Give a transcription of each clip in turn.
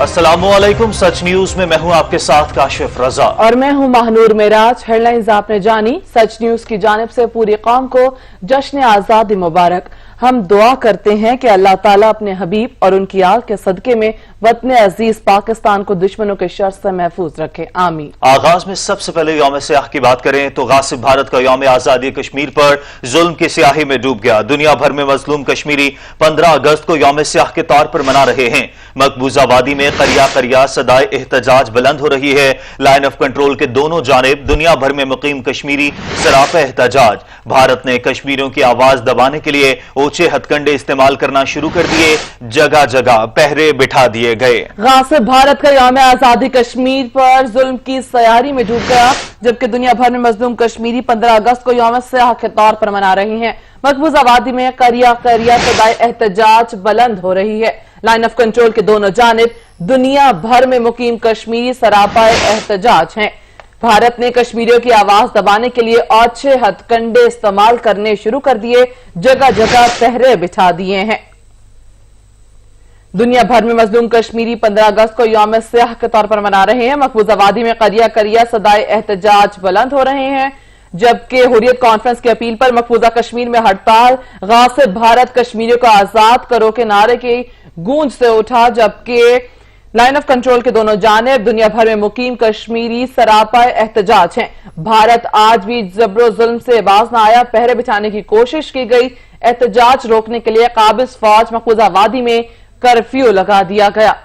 अस्सलामुअलैकुम। सच न्यूज में मैं हूं आपके साथ काशिफ रजा और मैं हूं महानूर मेराज। हेडलाइंस आपने जानी। सच न्यूज की जानिब से पूरी कौम को जश्न आजादी मुबारक। हम दुआ करते हैं कि अल्लाह ताला अपने हबीब और उनकी आल के सदके में वतन अजीज पाकिस्तान को दुश्मनों के शर से महफूज रखे, आमीन। आगाज में सबसे पहले यौम स्याह की बात करें तो गासिब भारत का यौम आजादी कश्मीर पर जुल्म की स्याही में डूब गया। दुनिया भर में मजलूम कश्मीरी 15 अगस्त को यौम स्याह के तौर पर मना रहे हैं। मकबूजा वादी में करिया करिया सदाए एहतजाज बुलंद हो रही है। लाइन ऑफ कंट्रोल के दोनों जानिब दुनिया भर में मुकीम कश्मीरी सरापा एहतजाज। भारत ने कश्मीरियों की आवाज दबाने के लिए ऊंचे हथकंडे इस्तेमाल करना शुरू कर दिए। जगह जगह पहरे बिठा दिए गए। गासिब भारत का यौम आजादी कश्मीर पर जुल्म की सयारी में डूब गया, जबकि दुनिया भर में मजलूम कश्मीरी 15 अगस्त को यौम स्याह के तौर पर मना रहे हैं। मकबूजा वादी में करिया करिया सदाए एहतजाज बुलंद हो रही है। लाइन ऑफ कंट्रोल के दोनों जानिब दुनिया भर में मुकीम कश्मीरी सरापा एहतजाज हैं। भारत ने कश्मीरियों की आवाज दबाने के लिए औछे हथकंडे इस्तेमाल करने शुरू कर दिए। जगह जगह पहरे बिछा दिए हैं। दुनिया भर में मजलूम कश्मीरी 15 अगस्त को यौम स्याह के तौर पर मना रहे हैं। मकबूजा वादी में करिया करिया सदाए एहतजाज बुलंद हो रहे हैं, जबकि हुर्रियत कॉन्फ्रेंस की अपील पर मकबूजा कश्मीर में हड़ताल गासिब भारत कश्मीरियों को आजाद करो के नारे की गूंज से उठा। जबकि लाइन ऑफ कंट्रोल के दोनों जानिब दुनिया भर में मुकीम कश्मीरी सरापा एहतजाज हैं। भारत आज भी जबरो जुल्म से बाज न आया। पहरे बिछाने की कोशिश की गई। एहतजाज रोकने के लिए काबिज फौज मकबूजा वादी में कर्फ्यू लगा दिया गया।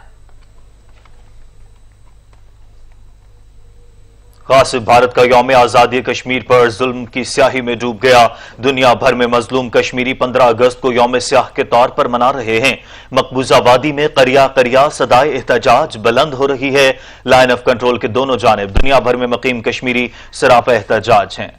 गासिब भारत का यौम आजादी कश्मीर पर जुल्म की स्याही में डूब गया। दुनिया भर में मजलूम कश्मीरी 15 अगस्त को यौम स्याह के तौर पर मना रहे हैं। मकबूजा वादी में करिया करिया सदाए एहतजाज बुलंद हो रही है। लाइन ऑफ कंट्रोल के दोनों जानिब दुनिया भर में मुकीम कश्मीरी सरापा एहतजाज हैं।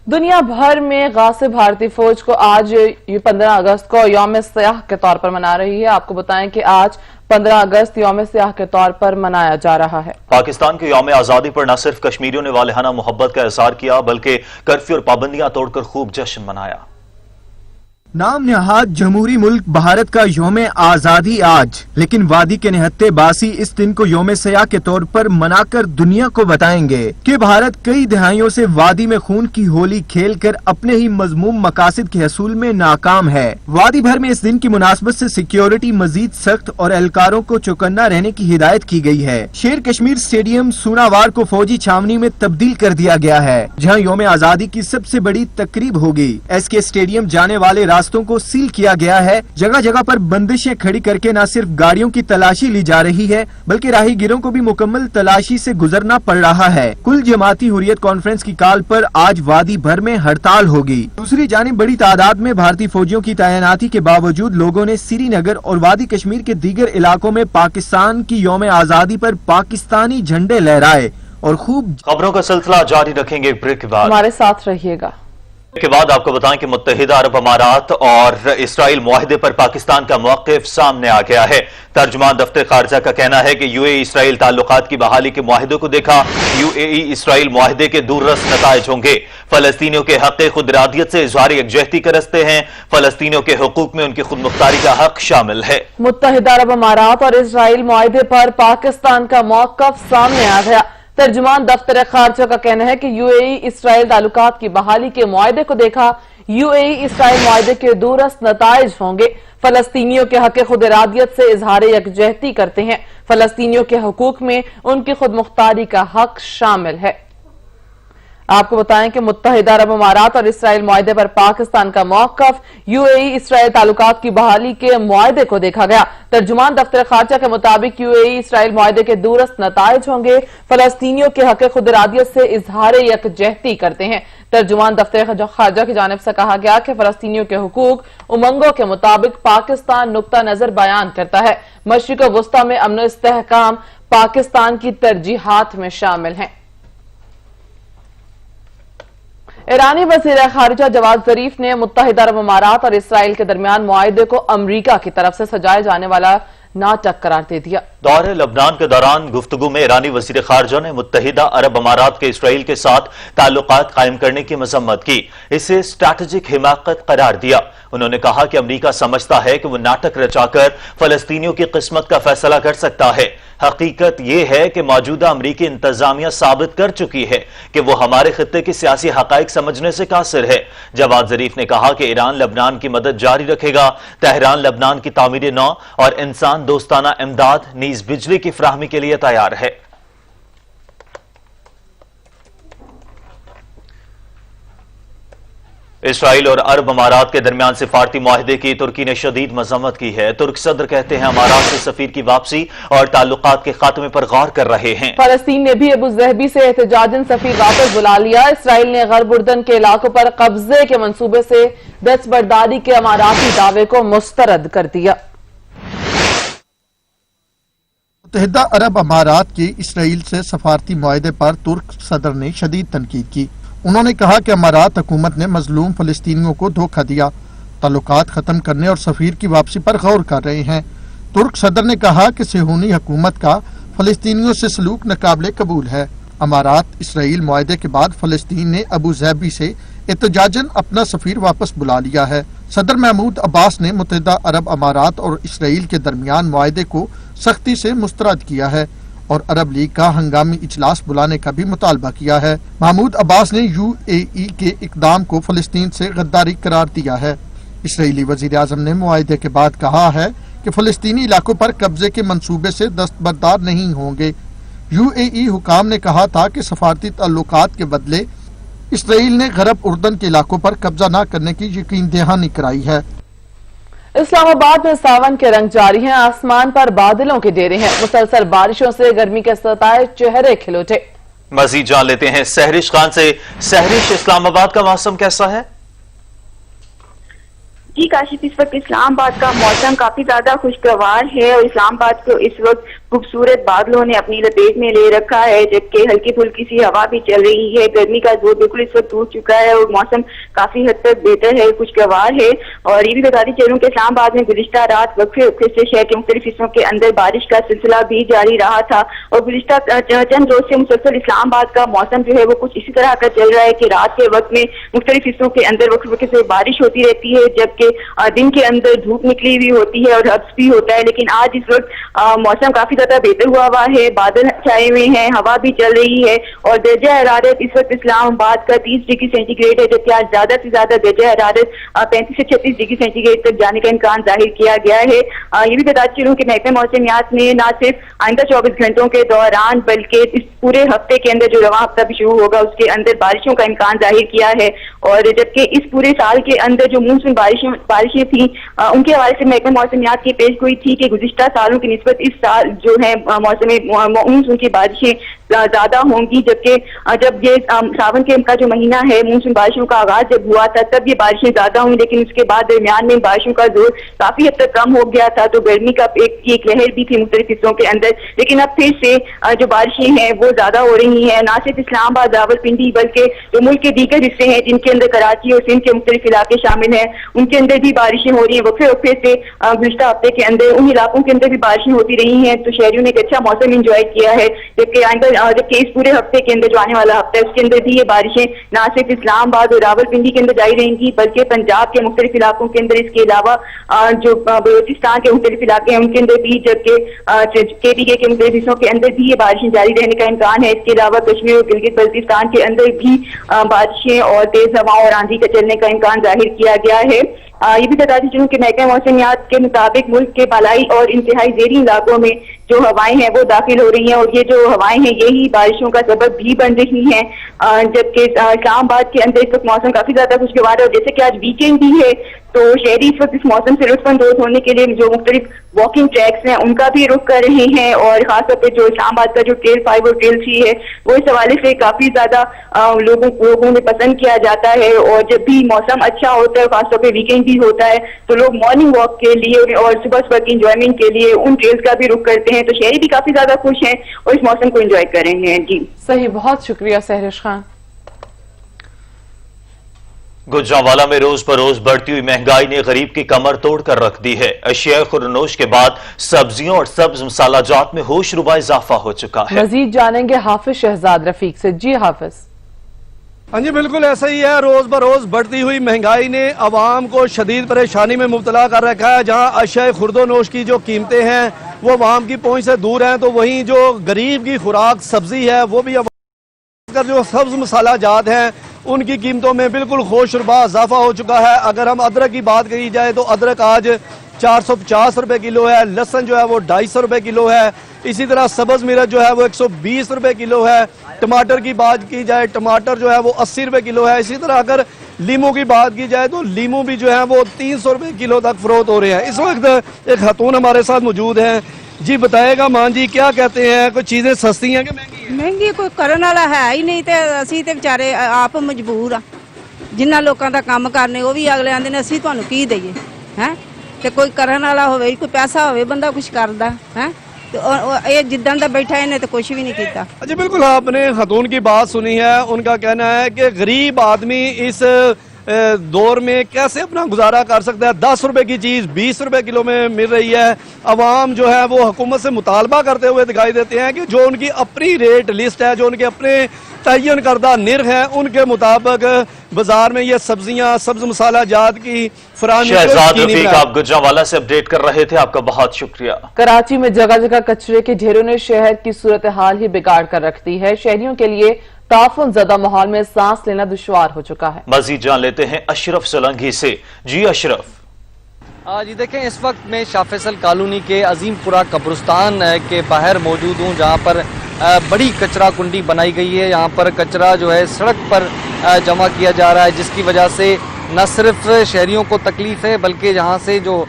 दुनिया भर में गासिब भारतीय फौज को आज 15 अगस्त को यौम स्याह के तौर पर मना रही है। आपको बताएं कि आज 15 अगस्त यौम स्याह के तौर पर मनाया जा रहा है। पाकिस्तान के यौम आजादी पर न सिर्फ कश्मीरियों ने वालेहाना मोहब्बत का इज़हार किया, बल्कि कर्फ्यू और पाबंदियां तोड़कर खूब जश्न मनाया। नाम नहाद जमहूरी मुल्क भारत का यौम आजादी आज, लेकिन वादी के निहत्ते बासी इस दिन को यौम स्याह के तौर पर मनाकर दुनिया को बताएंगे कि भारत कई दहाइयों से वादी में खून की होली खेलकर अपने ही मजमूम मकासद के हसूल में नाकाम है। वादी भर में इस दिन की मुनासबत से सिक्योरिटी मजीद सख्त और एहलकारों को चौकन्ना रहने की हिदायत की गई है। शेर कश्मीर स्टेडियम सूनावार को फौजी छावनी में तब्दील कर दिया गया है, जहाँ यौम आजादी की सबसे बड़ी तकरीब होगी। एसके स्टेडियम जाने वाले रास्तों को सील किया गया है। जगह जगह पर बंदिशें खड़ी करके न सिर्फ गाड़ियों की तलाशी ली जा रही है, बल्कि राहगीरों को भी मुकम्मल तलाशी से गुजरना पड़ रहा है। कुल जमाती हुर्रियत कॉन्फ्रेंस की कॉल पर आज वादी भर में हड़ताल होगी। दूसरी जानिब बड़ी तादाद में भारतीय फौजियों की तैनाती के बावजूद लोगों ने श्रीनगर और वादी कश्मीर के दीगर इलाकों में पाकिस्तान की यौम आजादी पर पाकिस्तानी झंडे लहराए और खूब। खबरों का सिलसिला जारी रखेंगे एक ब्रेक के बाद। हमारे साथ रहिएगा। के बाद आपको बताएं कि मुत्तहिदा अरब अमारात और इसराइल मुआहदे पर पाकिस्तान का मौक़िफ़ सामने आ गया है। तर्जुमान दफ्तर खारजा का कहना है कि यूएई इसराइल ताल्लुकात की बहाली के मुआहदे को देखा यूएई इसराइल मुआहदे के दूररस नताइज होंगे। फलस्तीनियों के हक़ खुद इरादियत से इज़हार यकजहती का रस्ते हैं। फलस्तीनियों के हुकूक में उनकी खुद मुख्तारी का हक शामिल है। मुत्तहिदा अरब अमारात और इसराइल मुआहदे पर पाकिस्तान का मौक़िफ़ सामने आ गया। तर्जुमान दफ्तर खारजा का कहना है कि यूएई इसराइल ताल्लुकात की बहाली के मुआहदे को देखा यूएई इसराइल मुआहदे के दूरस्त नताइज होंगे। फलस्तीनियों के हक खुद इरादियत से इजहार यकजहती करते हैं। फलस्तीनियों के हुकूक में उनकी खुद मुख्तारी का हक शामिल है। आपको बताएं कि मुत्तहिदा अरब अमारात और इसराइल मुआहदे पर पाकिस्तान का मौक़िफ़ यूएई इसराइल ताल्लुकात की बहाली के मुआहदे को देखा गया। तर्जुमान दफ्तर खारजा के मुताबिक यूएई इसराइल मुआहदे के दूरस्त नताइज होंगे। फलस्तीनियों के हक खुद इरादियत से इजहार यकजहती करते हैं। तर्जुमान दफ्तर खारजा की जानिब से कहा गया कि फलस्तीनियों के हुकूक उमंगों के मुताबिक पाकिस्तान नुक्ता नजर बयान करता है। मशरिक़ वस्ता में अमन इस्तेहकाम पाकिस्तान की तरजीहात में शामिल है। ईरानी वज़ीर खारिजा जवाद ज़रीफ ने मुत्तहिदा अरब अमारात और इसराइल के दरमियान मुआहदे को अमरीका की तरफ से सजाए जाने वाला नाटक करार दे दिया। दौरे लबनान के दौरान गुफ्तगू में ईरानी वजीर खारजा ने मुत्तहिदा अरब अमारात के इसराइल के साथ ताल्लुकात कायम करने की मजम्मत की, इसे स्ट्रैटेजिक हिमाकत करार दिया। उन्होंने कहा कि अमरीका समझता है कि वो नाटक रचाकर फलस्तीनियों की किस्मत का फैसला कर सकता है। हकीकत यह है कि मौजूदा अमरीकी इंतजामिया साबित कर चुकी है कि वो हमारे खित्ते की सियासी हकाइक समझने से कासिर है। जवाद जरीफ ने कहा कि ईरान लबनान की मदद जारी रखेगा। तेहरान लबनान की तामीर नौ और इंसान दोस्ताना इमदाद नीज बिजली की फराहमी के लिए तैयार है। इसराइल और अरब अमारात के दरमियान सिफारती मुआहदे की तुर्की ने शदीद मजम्मत की है। तुर्क सदर कहते हैं अमारात से सफीर की वापसी और ताल्लुकात के खात्मे पर गौर कर रहे हैं। फलस्तीन ने भी अबू ज़हबी से एहतजाजन सफीर वापस बुला लिया। इसराइल ने गर्ब उर्दन के इलाकों पर कब्जे के मंसूबे से दस्तबरदारी के अमाराती दावे को मुस्तरद कर दिया। मुत्तहिदा अरब अमारात के इसराइल से सफारती मुआहदे पर तुर्क सदर ने शदीद तनकीद की। उन्होंने कहा कि अमारात हुकूमत ने मजलूम फलस्तीनियों को धोखा दिया, ताल्लुकात खत्म करने और सफीर की वापसी पर गौर कर रहे हैं। तुर्क सदर ने कहा कि सेहूनी हुकूमत का फलस्तीनियों से सलूक नाकाबिले कबूल है। अमारात इसराइल मुआहदे के बाद फलस्तीन ने अबू ज़हबी से एहतजाजन अपना सफीर वापस बुला लिया है। सदर महमूद अब्बास ने मुत्तहिदा अरब अमारात और इसराइल के दरमियान मुआहदे को सख्ती से मुस्तरद किया है और अरब लीग का हंगामी इजलास बुलाने का भी मुतालबा किया है। महमूद अब्बास ने UAE के इकदाम को फलस्तीन से गद्दारी करार दिया है। इसराइली वजीर आज़म ने मुआहदे के बाद कहा है कि फलस्तीनी इलाकों पर कब्जे के मंसूबे से दस्तबरदार नहीं होंगे। UAE हुकाम ने कहा था कि सफारती ताल्लुकात के बदले इसराइल ने गरब उर्दन के इलाकों पर कब्जा न करने की यकीन दहानी कराई है। इस्लामाबाद में सावन के रंग जारी हैं। आसमान पर बादलों के डेरे हैं। मुसलसल बारिशों से गर्मी के सताए चेहरे खिल उठे। मजीद जान लेते हैं सहरिश खान से। सहरिश, इस्लामाबाद का मौसम कैसा है? जी काशिफ, इस वक्त इस्लामाबाद का मौसम काफी ज्यादा खुशगवार है और इस्लामाबाद को इस वक्त खूबसूरत बादलों ने अपनी लपेट में ले रखा है, जबकि हल्की फुल्की सी हवा भी चल रही है। गर्मी का जोर बिल्कुल इस वक्त टूट चुका है और मौसम काफी हद तक बेहतर है, खुशगवार है। और ये भी बताती चलूं कि इस्लामाबाद में गुज़िश्ता रात वक्फे वक्फे से शहर के मुख्तलिफ हिस्सों के अंदर बारिश का सिलसिला भी जारी रहा था और गुज़िश्ता चंद रोज से मुसलसल इस्लामाबाद का मौसम जो है वो कुछ इसी तरह का चल रहा है कि रात के वक्त में मुख्तलिफ हिस्सों के अंदर वक्फे वक्फे से बारिश होती रहती है, जबकि दिन के अंदर धूप निकली हुई होती है और हब्स भी होता है। लेकिन आज इस वक्त मौसम काफी ज्यादा बेहतर हुआ हुआ है, बादल छाए हुए हैं, हवा भी चल रही है और दर्जा हरारत इस वक्त इस्लामाबाद का 30 डिग्री सेंटीग्रेड है, जबकि आज ज्यादा से ज्यादा दर्जा हरारत 35 से 36 डिग्री सेंटीग्रेड तक जाने का इम्कान जाहिर किया गया है। ये भी बताती चलूं कि महकमे मौसमियात ने न सिर्फ आइंदा 24 घंटों के दौरान बल्कि इस पूरे हफ्ते के अंदर जो रवां हफ्ता भी शुरू होगा उसके अंदर बारिशों का इम्कान जाहिर किया है। और जबकि इस पूरे साल के अंदर जो मानसून बारिशें थी उनके हवाले से महकमे मौसमियात की पेश गोई थी कि गुज़िश्ता सालों की निस्बत इस साल जो है मानसून की बारिशें ज्यादा होंगी, जबकि जब ये सावन के का जो महीना है मानसून बारिशों का आगाज जब हुआ था तब ये बारिशें ज्यादा हुई, लेकिन उसके बाद दरमियान में बारिशों का जोर काफी हद तक कम हो गया था। तो गर्मी का एक लहर भी थी मुख्तलिफ हिस्सों के अंदर, लेकिन अब फिर से जो बारिशें हैं वो ज्यादा हो रही हैं। न सिर्फ इस्लामाबाद, रावलपिंडी बल्कि जो मुल्क के दीगर हिस्से हैं जिनके अंदर कराची और सिंध के मुख्तलिफ इलाके शामिल हैं उनके अंदर भी बारिशें हो रही है। वक्फे वक्फे से गुज़िश्ता हफ्ते के अंदर उन इलाकों के अंदर भी बारिशें होती रही हैं, तो शहरियों ने एक अच्छा मौसम इंजॉय किया है। जबकि इस पूरे हफ्ते के अंदर जो आने वाला हफ्ता है उसके अंदर भी ये बारिशें न सिर्फ इस्लामाबाद और रावलपिंडी के अंदर जारी रहेंगी बल्कि पंजाब के मुख्तलिफ इलाकों के अंदर, इसके अलावा जो बलोचिस्तान के मुख्तलिफ इलाके हैं उनके अंदर भी, जबकि KPK के मुख्तलिफ हिस्सों के अंदर भी ये बारिशें जारी रहने का इम्कान है। इसके अलावा कश्मीर और गिलगित बल्तिस्तान के अंदर भी बारिशें और तेज हवाओं और आंधी का चलने का इम्कान जाहिर किया गया है। ये भी बताती चलूं कि महकमे मौसमियात के मुताबिक मुल्क के बालाई और इंतहाई ज़ेरी इलाकों में जो हवाएं हैं वो दाखिल हो रही हैं और ये जो हवाएं हैं यही बारिशों का सबब भी बन रही हैं। जबकि इस्लामाबाद के अंदर इस वक्त मौसम काफी ज्यादा खुशगवार है और जैसे कि आज वीकेंड भी है तो शहरी इस वक्त इस मौसम से लुत्फानंदोज होने के लिए जो मुख्तलिफ वॉकिंग ट्रैक्स हैं उनका भी रुख कर रहे हैं और खासतौर पर जो इस्लामाबाद का जो ट्रेल 5 और ट्रेल 3 है वो इस हवाले से काफी ज्यादा लोगों में पसंद किया जाता है। और जब भी मौसम अच्छा होता है, खासतौर पर वीकेंड भी होता है, तो लोग मॉर्निंग वॉक के लिए और सुबह की इंजॉयमेंट के लिए उन ट्रेल्स का भी रुख करते हैं। तो शहरी भी काफी ज्यादा खुश हैं और इस मौसम को एंजॉय कर रहे हैं। जी सही, बहुत शुक्रिया सहरिश खान। गुजरांवाला में रोज बरोज बढ़ती हुई महंगाई ने गरीब की कमर तोड़ कर रख दी है। अशिया खुरनोश के बाद सब्जियों और सब्ज मसाला जात में होशरुबा इजाफा हो चुका है। मजीद जानेंगे हाफिज शहजाद रफीक से। जी हाफिज। हाँ जी, बिल्कुल ऐसा ही है। रोज बरोज बढ़ती हुई महंगाई ने अवाम को शदीद परेशानी में मुब्तला कर रखा है। जहाँ अशिया खुर्दोनोश की जो कीमतें हैं वो अवाम की पहुंच से दूर हैं, तो वहीं जो गरीब की खुराक सब्जी है वो भी जो सब्ज मसाला जात हैं उनकी कीमतों में बिल्कुल होशरुबा इजाफा हो चुका है। अगर हम अदरक की बात करी जाए तो अदरक आज 450 रुपए किलो है, लहसुन जो है वो 250 रुपए किलो है, इसी तरह सब्ज मिर्च जो है वो 120 रुपए किलो है। टमाटर की बात की जाए, टमाटर जो है वो 80 रुपए किलो है। इसी तरह अगर लीमू की बात की जाए तो लीमू भी जो है वो 300 रुपए किलो तक फरोख्त हो रहे हैं। इस वक्त एक खातून हमारे साथ मौजूद है। जी बताएगा मान जी, क्या कहते हैं, कुछ चीजें सस्ती हैं कि महंगी हैं? ਮਹਿੰਗੀ ਕੋਈ ਕਰਨ ਵਾਲਾ ਹੈ ਹੀ ਨਹੀਂ ਤੇ ਅਸੀਂ ਤੇ ਵਿਚਾਰੇ ਆਪ ਮਜਬੂਰ ਆ। ਜਿਨ੍ਹਾਂ ਲੋਕਾਂ ਦਾ ਕੰਮ ਕਰਨੇ ਉਹ ਵੀ ਅਗਲੇ ਆਂਦੇ ਨੇ ਅਸੀਂ ਤੁਹਾਨੂੰ ਕੀ ਦਈਏ ਹੈ, ਤੇ ਕੋਈ ਕਰਨ ਵਾਲਾ ਹੋਵੇ, ਕੋਈ ਪੈਸਾ ਹੋਵੇ, ਬੰਦਾ ਕੁਝ ਕਰਦਾ ਹੈ। ये जिद्दन दा बैठा है तो कुछ भी नहीं किया। अच्छा, बिल्कुल आपने खातून की बात सुनी है। उनका कहना है कि गरीब आदमी इस दौर में कैसे अपना गुजारा कर सकता है। 10 रुपए की चीज 20 रुपए किलो में मिल रही है। अवाम जो है वो हुकूमत से मुतालबा करते हुए दिखाई देते हैं कि जो उनकी अपनी रेट लिस्ट है, जो उनके अपने तयन करदा निर्ख है, उनके मुताबिक बाजार में ये सब्जियां सब्ज मसाला जात की फराहमी। शहजाद रफीक, आप गुजरांवाला से अपडेट कर रहे थे, आपका बहुत शुक्रिया। कराची में जगह जगह कचरे के ढेरों ने शहर की सूरत हाल ही बिगाड़ कर रख दी है। शहरियों के लिए ताफुन ज़दा माहौल में सांस लेना दुश्वार हो चुका है। मजीद जान लेते हैं अशरफ सोलंकी से। जी अशरफ। जी देखें, इस वक्त मैं शाह फैसल कॉलोनी के अजीमपुरा कब्रिस्तान के बाहर मौजूद हूँ, जहाँ पर बड़ी कचरा कुंडी बनाई गई है। यहाँ पर कचरा जो है सड़क पर जमा किया जा रहा है, जिसकी वजह से न सिर्फ शहरियों को तकलीफ है बल्कि यहाँ से जो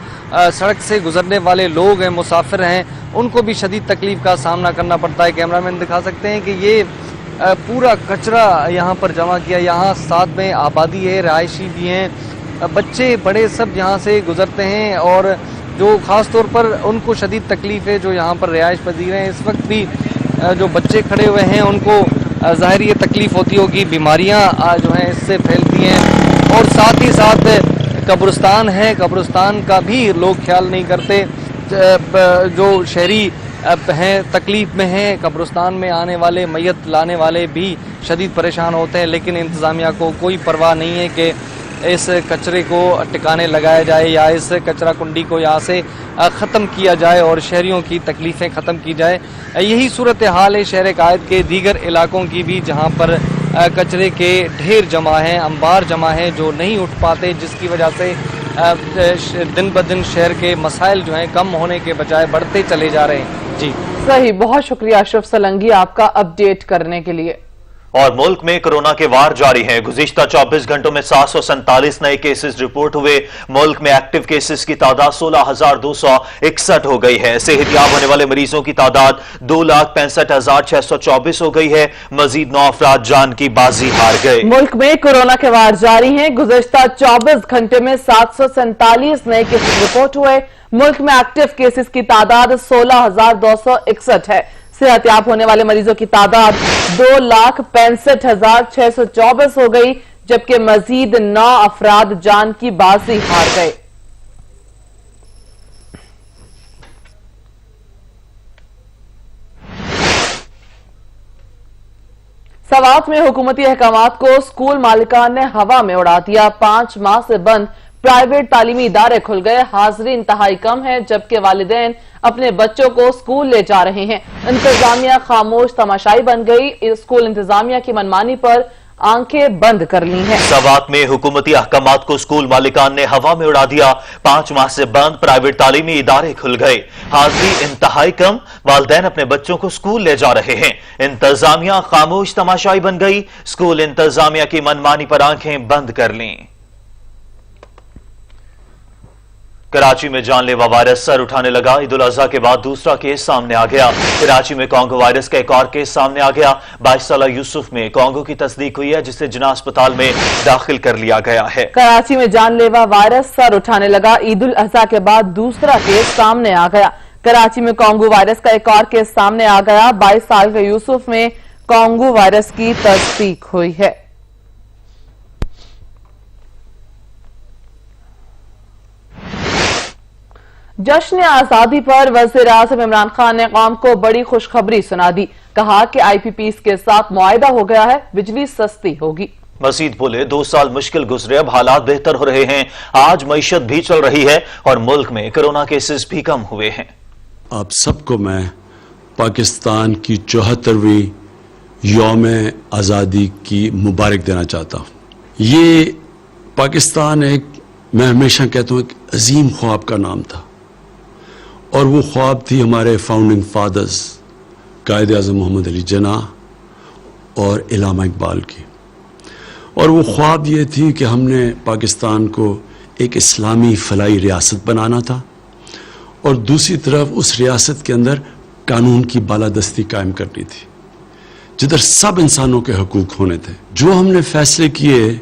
सड़क से गुजरने वाले लोग हैं, मुसाफिर हैं, उनको भी शदीद तकलीफ का सामना करना पड़ता है। कैमरामैन दिखा सकते हैं कि ये पूरा कचरा यहाँ पर जमा किया। यहाँ साथ में आबादी है, रहायशी भी हैं, बच्चे बड़े सब यहाँ से गुजरते हैं और जो ख़ास तौर पर उनको शदीद तकलीफ़ है जो यहाँ पर रिहाइश पजीर हैं। इस वक्त भी जो बच्चे खड़े हुए हैं उनको ज़ाहिर ये तकलीफ़ होती होगी, बीमारियाँ जो हैं इससे फैलती हैं। और साथ ही साथ कब्रिस्तान है, कब्रिस्तान का भी लोग ख्याल नहीं करते। जो शहरी हैं तकलीफ़ में हैं, कब्रिस्तान में आने वाले मैयत लाने वाले भी शदीद परेशान होते हैं, लेकिन इंतज़ामिया को कोई परवाह नहीं है कि इस कचरे को टिकाने लगाया जाए या इस कचरा कुंडी को यहाँ से ख़त्म किया जाए और शहरियों की तकलीफ़ें ख़त्म की जाए। यही सूरत हाल है शहर कायद के दीगर इलाकों की भी, जहाँ पर कचरे के ढेर जमा हैं, अंबार जमा हैं जो नहीं उठ पाते, जिसकी वजह से दिन ब दिन शहर के मसाइल जो हैं कम होने के बजाय बढ़ते चले जा रहे हैं। जी सही, बहुत शुक्रिया अशरफ सोलंकी आपका अपडेट करने के लिए। और मुल्क में कोरोना के वार जारी हैं। गुज़िश्ता 24 घंटों में 747 नए केसेस रिपोर्ट हुए। मुल्क में एक्टिव केसेस की तादाद 16,261 हो गई है। सेहतियाब होने वाले मरीजों की तादाद 2,65,624 हो गई है। मजीद 9 अफराद जान की बाजी हार गए। मुल्क में कोरोना के वार जारी हैं। गुज़िश्ता 24 घंटे में 747 नए केसेस रिपोर्ट हुए। मुल्क में एक्टिव केसेस की तादाद 16,261 है। सेहतियाब होने वाले मरीजों की तादाद 2,65,624 हो गई, जबकि मजीद 9 अफराद जान की बाजी हार गए। सवात में हुकूमती अहकामात को स्कूल मालिकान ने हवा में उड़ा दिया। 5 माह से बंद प्राइवेट तालीमी इदारे खुल गए। हाजिरी इंतहाई कम है, जबकि वालिदैन अपने बच्चों को स्कूल ले जा रहे हैं। इंतजामिया खामोश तमाशाई बन गई। स्कूल इंतजामिया की मनमानी पर आंखें बंद कर ली हैं। सवात में हुकूमती अहकामात को स्कूल मालिकान ने हवा में उड़ा दिया। 5 माह से बंद प्राइवेट तालीमी इदारे खुल गए। हाजिरी इंतहाई कम, वालिदैन अपने बच्चों को स्कूल ले जा रहे हैं। इंतजामिया खामोश तमाशाई बन गई। स्कूल इंतजामिया की मनमानी पर आंखें बंद कर लीं। कराची में जानलेवा वायरस सर उठाने लगा। ईद उल अजहा के बाद दूसरा केस सामने आ गया। कराची में कांगो वायरस का एक और केस सामने आ गया। 22 साला यूसुफ में कांगो की तस्दीक हुई है, जिसे जिना अस्पताल में दाखिल कर लिया गया है। कराची में जानलेवा वायरस सर उठाने लगा। ईद उल अजहा के बाद दूसरा केस सामने आ गया। कराची में कांगो वायरस का एक और केस सामने आ गया। 22 साल के यूसुफ में कांगो वायरस की तस्दीक हुई है। जश्न आजादी पर वज़ीर आज़म इमरान खान ने कौम को बड़ी खुशखबरी सुना दी। कहा कि IPPs के साथ मुआहदा हो गया है, बिजली सस्ती होगी। मजीद बोले 2 साल मुश्किल गुजरे, अब हालात बेहतर हो रहे हैं। आज मईशत भी चल रही है और मुल्क में कोरोना केसेस भी कम हुए हैं। आप सबको मैं पाकिस्तान की 74वीं यौम आज़ादी की मुबारक देना चाहता हूँ। ये पाकिस्तान मैं हमेशा कहता हूँ एक अजीम ख्वाब का नाम था, और वो ख्वाब थी हमारे फाउंडिंग फादर्स कायद आज़म मोहम्मद अली जिन्नाह और इलामा इकबाल की। और वो ख्वाब ये थी कि हमने पाकिस्तान को एक इस्लामी फलाई रियासत बनाना था, और दूसरी तरफ उस रियासत के अंदर कानून की बालादस्ती कायम करनी थी, जिधर सब इंसानों के हकूक़ होने थे। जो हमने फैसले किए,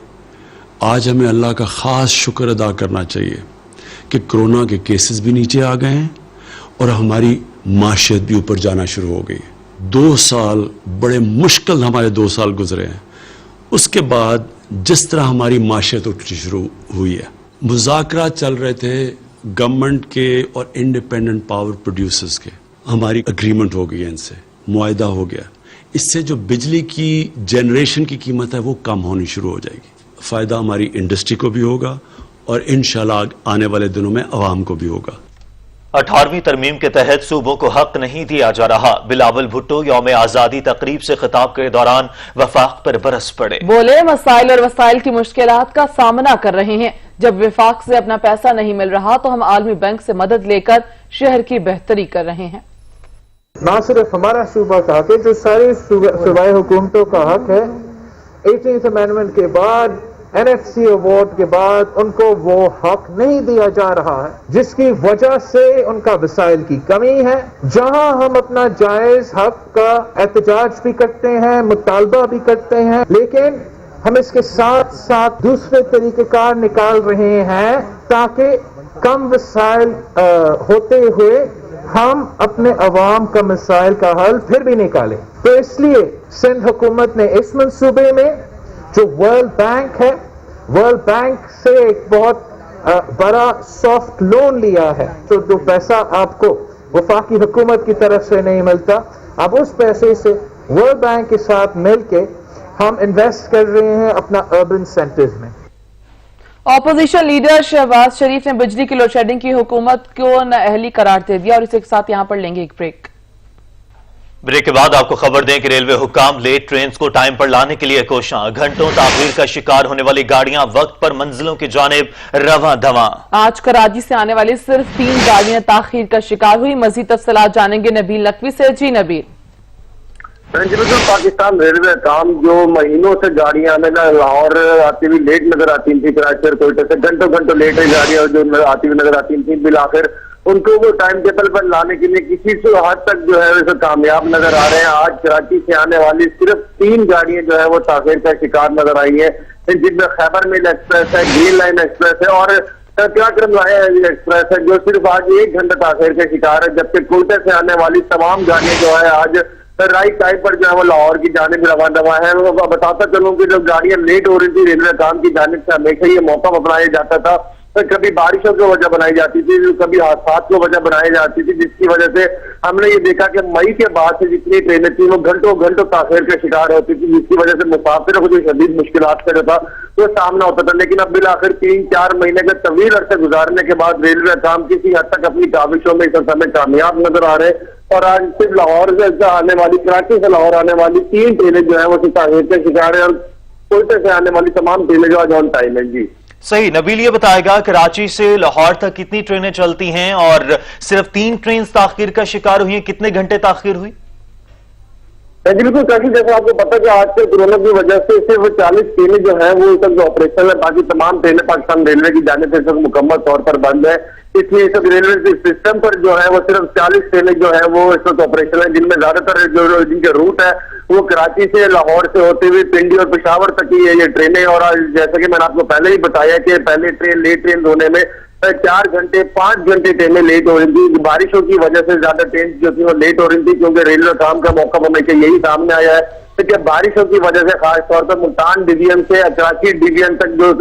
आज हमें अल्लाह का ख़ास शुक्र अदा करना चाहिए कि कोरोना के केसेस भी नीचे आ गए हैं और हमारी माशियत भी ऊपर जाना शुरू हो गई है। 2 साल बड़े मुश्किल हमारे 2 साल गुजरे हैं। उसके बाद जिस तरह हमारी माशियत उठनी शुरू हुई है, मुज़ाकरात चल रहे थे गवर्नमेंट के और इंडिपेंडेंट पावर प्रोड्यूसर्स के, हमारी एग्रीमेंट हो गई है, इनसे मुआहदा हो गया। इससे जो बिजली की जनरेशन की कीमत है वो कम होनी शुरू हो जाएगी। फ़ायदा हमारी इंडस्ट्री को भी होगा और इंशाल्लाह आने वाले दिनों में अवाम को भी होगा। 18वीं तरमीम के तहत सूबों को हक नहीं दिया जा रहा। बिलावल भुट्टो यौम आज़ादी तकरीब से खिताब के दौरान वफाक पर बरस पड़े। बोले मसाइल और वसाइल की मुश्किलात का सामना कर रहे हैं। जब वफाक से अपना पैसा नहीं मिल रहा तो हम आलमी बैंक से मदद लेकर शहर की बेहतरी कर रहे हैं। ना सिर्फ हमारा सूबा का हक है, जो सारी सूबाई हुकूमतों का हक है। 18th अमेंडमेंट के बाद, NFC अवार्ड के बाद उनको वो हक नहीं दिया जा रहा है, जिसकी वजह से उनका वसाइल की कमी है। जहां हम अपना जायज हक का एहतजाज भी करते हैं, मुतालबा भी करते हैं, लेकिन हम इसके साथ साथ दूसरे तरीक़ेकार निकाल रहे हैं ताकि कम वसाइल होते हुए हम अपने अवाम का मसाइल का हल फिर भी निकालें। तो इसलिए सिंध हुकूमत ने इस मंसूबे में जो वर्ल्ड बैंक है, वर्ल्ड बैंक से एक बहुत बड़ा सॉफ्ट लोन लिया है। तो जो पैसा आपको वफाकी हुकूमत की तरफ से नहीं मिलता, अब उस पैसे से वर्ल्ड बैंक के साथ मिलके हम इन्वेस्ट कर रहे हैं अपना अर्बन सेंटर्स में। ऑपोजिशन लीडर शहबाज शरीफ ने बिजली की लोड शेडिंग की हुकूमत को नाअहली करार दे दिया और इसी के साथ यहां पर लेंगे एक ब्रेक के बाद आपको खबर दें कि रेलवे हुक्काम लेट ट्रेन को टाइम पर लाने के लिए कोशां। घंटों ताखीर का शिकार होने वाली गाड़ियां वक्त पर मंजिलों की जानिब रवां दवां। आज कराची से आने वाली सिर्फ 3 गाड़ियां ताखीर का शिकार हुई। मजीद तफसीलात जानेंगे नबील नकवी से। जी नबील। पाकिस्तान रेलवे काम जो महीनों से गाड़ियां हमें लाहौर आती हुई लेट नजर आती थी, कराची और कोयटा से घंटों लेट है गाड़ियां जो आती हुई नजर आती थी, बिल आखिर उनको वो टाइम टेबल पर लाने के लिए किसी हद तक जो है वैसे कामयाब नजर आ रहे हैं। आज कराची से आने वाली सिर्फ 3 गाड़ियां जो है वो ताखीर का शिकार नजर आई है, जिनमें खैबर मेल एक्सप्रेस है, ग्रीन लाइन एक्सप्रेस है और कराक्रम एक्सप्रेस है, जो सिर्फ आज 1 घंटा ताखीर का शिकार है। जबकि कोयटा से आने वाली तमाम गाड़ियां जो है आज राइट टाइम पर जो है वो लाहौर की जानिब रवां दवा है। मैं बताता चलूं कि जब गाड़ियां लेट हो रही थी रेलवे काम की जानिब से हमेशा ये मौका अपनाया जाता था, तो कभी बारिशों की वजह बनाई जाती थी, कभी हादसात की वजह बनाई जाती थी, जिसकी वजह से हमने ये देखा कि मई के बाद से जितनी ट्रेनें थी वो घंटों ताखीर का शिकार होती थी, जिसकी वजह से मुसाफिरों को जो शदीद मुश्किलात से जो था वो सामना होता था। लेकिन अब बिल आखिर 3-4 महीने का तवील अरसे गुजारने के बाद रेलवे काम किसी हद तक अपनी काविशों में इस समय कामयाब नजर आ रहे हैं और आज सिर्फ लाहौर से आने वाली, कराची से लाहौर आने वाली 3 ट्रेनें जो है वो ताखीर का शिकार है और कोयटे से आने वाली तमाम ट्रेनें जो आज ऑन टाइम है। जी सही। नबील ये बताएगा कराची से लाहौर तक कितनी ट्रेनें चलती हैं और सिर्फ 3 ट्रेन ताखीर का शिकार हुई हैं, कितने घंटे ताखीर हुई? जी बिल्कुल काफी, जैसे आपको पता है कि आज से कोरोना की वजह से सिर्फ 40 ट्रेनें जो है वो इस वक्त ऑपरेशन है, बाकी तमाम ट्रेनें पाकिस्तान रेलवे की जाने से इस वक्त मुकम्मल तौर पर बंद है। इसलिए इस वक्त रेलवे सिस्टम पर जो है वो सिर्फ 40 ट्रेनें जो है वो इस वक्त ऑपरेशन है, जिनमें ज्यादातर जो जिनके रूट है वो कराची से लाहौर से होते हुए पिंडी और पेशावर तक ही है ये ट्रेनें। और जैसा कि मैंने आपको पहले ही बताया कि पहले ट्रेन लेट ट्रेन होने में 4 घंटे 5 घंटे ट्रेनें लेट हो रही थी। बारिशों की वजह से ज्यादा ट्रेन जो थी वो लेट हो रही थी, क्योंकि रेलवे काम का मौका हमेशा यही सामने आया है कि बारिशों की वजह से खास तौर पर मुल्तान डिवीजन से कराची डिवीजन तक जो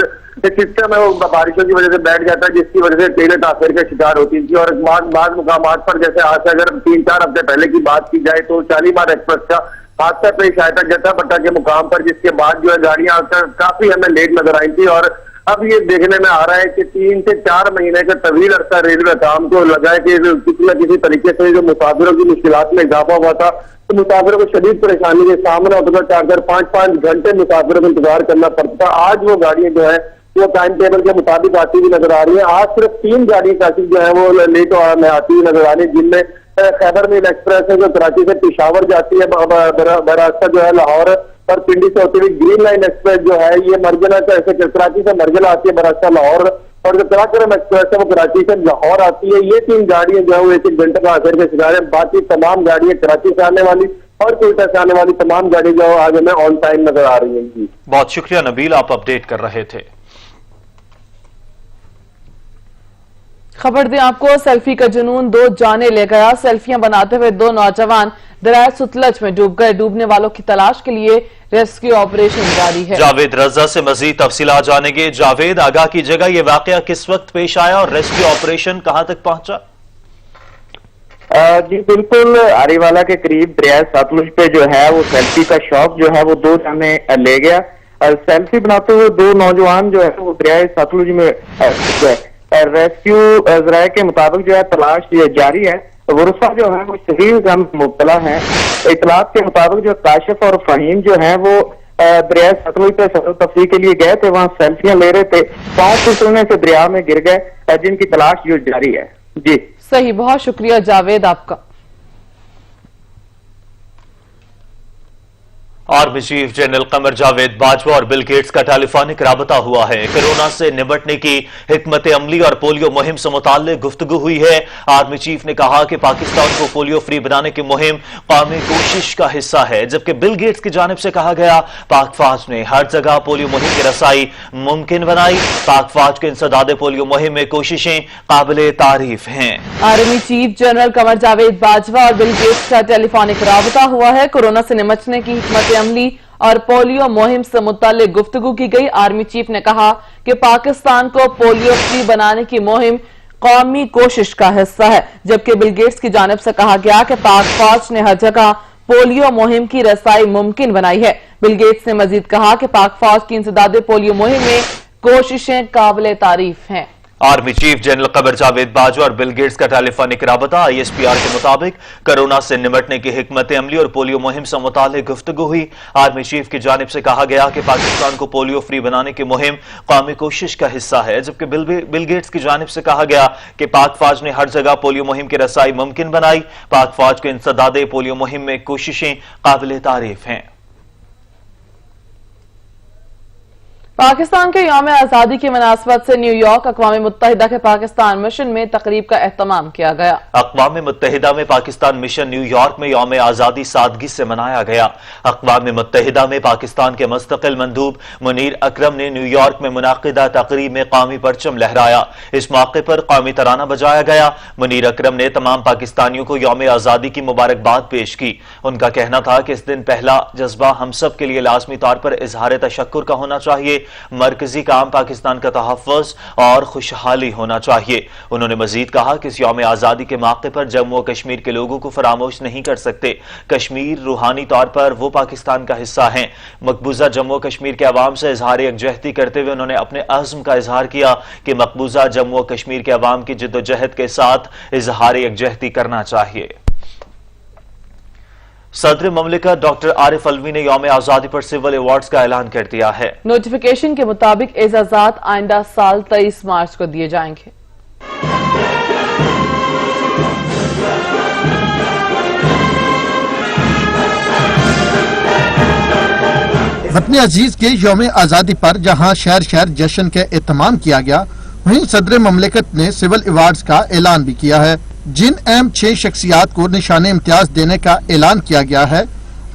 सिस्टम है वो बारिशों की वजह से बैठ जाता है, जिसकी वजह से ट्रेनें ताखिर का शिकार होती थी। और बाद मुकामात पर जैसे आज से अगर 3-4 हफ्ते पहले की बात की जाए तो शालीमार एक्सप्रेस का हादसा पेश आया था जट्टा पट्टा के मुकाम पर, जिसके बाद जो है गाड़ियां काफी हमें लेट नजर आई थी। और अब ये देखने में आ रहा है कि 3 से 4 महीने का तवील अरसा रेलवे काम को लगा है कि किसी न किसी तरीके से जो मुसाफिरों की मुश्किलात में इजाफा हुआ था तो मुसाफिरों को शदीद परेशानी के सामना होता था। 4-4, 5-5 घंटे मुसाफिरों को इंतजार करना पड़ता था। आज वो गाड़ियां जो है वो टाइम टेबल के मुताबिक आती हुई नजर आ रही है। आज सिर्फ 3 गाड़ी काशी जो है वो लेट में आती हुई नजर आ रही है, जिनमें खैबर मेल एक्सप्रेस है जो कराची से पेशावर जाती है, बरास्ता जो है लाहौर और पिंडी से होती हुई ग्रीन लाइन एक्सप्रेस जो है ये मरजना कराची से मरजना आती है बरास्ता लाहौर, और जो पराक्रम एक्सप्रेस है वो कराची से लाहौर आती है। ये 3 गाड़ियां जो है वो 1-1 घंटे का आखिर के शिकार है। बाकी तमाम गाड़ियां कराची से आने वाली और कोयटा से आने वाली तमाम गाड़ी जो आज हमें ऑन टाइम नजर आ रही है। जी बहुत शुक्रिया नबील, आप अपडेट कर रहे थे। खबर दें आपको, सेल्फी का जुनून 2 जाने ले गया। सेल्फियां बनाते हुए 2 नौजवान दरिया सतलज में डूब गए। डूबने वालों की तलाश के लिए रेस्क्यू ऑपरेशन जारी है। जावेद रजा से मजीद तफसीलात जानेंगे। जावेद, आगाह कीजिएगा ये वाकया किस वक्त पेश आया और रेस्क्यू ऑपरेशन कहां तक पहुंचा? जी बिल्कुल, आरीवाला के करीब दरिया सतलुज पे जो है वो सेल्फी का शौक जो है वो 2 जाने ले गया। सेल्फी बनाते हुए 2 नौजवान जो है वो दरिया सतलुज में रेस्क्यू जराये के मुताबिक जो है तलाश जारी है। वरुफा जो है वो शदीद गम मुब्तला है। इतलात के मुताबिक जो काशिफ और फहीम जो है वो दरिया सतलुज पे सफर तफरीह के लिए गए थे, वहां सेल्फियां ले रहे थे, पांव फिसलने से दरिया में गिर गए, जिनकी तलाश जो जारी है। जी सही, बहुत शुक्रिया जावेद आपका। Army chief general Qamar Javed Bajwa और बिल गेट्स का टेलीफोनिक राबता हुआ है। कोरोना से निपटने की हिकमत अमली और पोलियो मुहिम से मुताल्लिक गुफ्तगू हुई है। आर्मी चीफ ने कहा कि पाकिस्तान को पोलियो फ्री बनाने की मुहिम कौमी कोशिश का हिस्सा है, जबकि बिल गेट्स की जानिब से कहा गया पाक फौज ने हर जगह पोलियो मुहिम की रसाई मुमकिन बनाई। पाक फौज के इंसदाद पोलियो मुहिम में कोशिशें काबिल तारीफ हैं। Army chief general Qamar Javed Bajwa और बिल गेट्स का टेलीफोनिक राबता हुआ है। कोरोना से निपटने की हिकमत अमली और पोलियो मुहिम से मुताल्लिक गुफ्तगू की गई। आर्मी चीफ ने कहा कि पाकिस्तान को पोलियो फ्री बनाने की मुहिम कौमी कोशिश का हिस्सा है, जबकि बिल गेट्स की जानिब से कहा गया कि पाक फौज ने हर जगह पोलियो मुहिम की रसाई मुमकिन बनाई है। बिल गेट्स ने मजीद कहा कि पाक फौज की इंसदाद पोलियो मुहिम में कोशिशें काबिल तारीफ हैं। Army chief general Qamar Javed Bajwa और बिल गेट्स का टेलीफोनिक राबता। ISPR के मुताबिक कोरोना से निपटने की हिकमत अमली और पोलियो मुहिम से मुताल्लिक गुफ्तगू हुई। आर्मी चीफ की जानिब से कहा गया कि पाकिस्तान को पोलियो फ्री बनाने की मुहिम कौमी कोशिश का हिस्सा है, जबकि बिल गेट्स की जानिब से कहा गया कि पाक फौज ने हर जगह पोलियो मुहिम की रसाई मुमकिन बनाई। पाक फौज के इंसदाद पोलियो मुहिम में कोशिशें काबिल तारीफ हैं। पाकिस्तान के यौम आज़ादी की मुनासबत से न्यूयॉर्क अक़वाम मुत्तहिदा के पाकिस्तान मिशन में तकरीब का एहतमाम किया गया। अक़वाम मुत्तहिदा में पाकिस्तान मिशन न्यूयॉर्क में यौम आज़ादी सादगी से मनाया गया। अक़वाम मुत्तहिदा में पाकिस्तान के मुस्तक़िल मंदूब मुनीर अकरम ने न्यूयॉर्क में मुनाकिदा तकरीब में कौमी परचम लहराया। इस मौके पर कौमी तराना बजाया गया। मुनीर अकरम ने तमाम पाकिस्तानियों को यौम आज़ादी की मुबारकबाद पेश की। उनका कहना था कि इस दिन पहला जज्बा हम सब के लिए लाजमी तौर पर इजहार तशक्कुर का होना चाहिए। मरकजी काम पाकिस्तान का तहफ़्फ़ुज़ और खुशहाली होना चाहिए। उन्होंने मजीद कहा कि इस यौम आज़ादी के मौके पर जम्मू और कश्मीर के लोगों को फरामोश नहीं कर सकते। कश्मीर रूहानी तौर पर वो पाकिस्तान का हिस्सा है। मकबूजा जम्मू और कश्मीर के अवाम से इजहार यकजहती करते हुए उन्होंने अपने अज़्म का इजहार किया कि मकबूजा जम्मू और कश्मीर के अवाम की जिद्दोजहद के साथ इजहार यकजहती करना चाहिए। सदर ममलिकत डॉक्टर आरिफ अलवी ने यौम आज़ादी पर सिविल अवार्ड्स का ऐलान कर दिया है। नोटिफिकेशन के मुताबिक एजाज़ात आइंदा साल 23 मार्च को दिए जाएंगे। वतन अजीज के यौम आज़ादी पर जहां शहर शहर जश्न के एहतमाम किया गया, वहीं सदर ममलिकत ने सिविल अवार्ड्स का ऐलान भी किया है। जिन अहम 6 शख्सियात को निशान इम्तियाज देने का ऐलान किया गया है,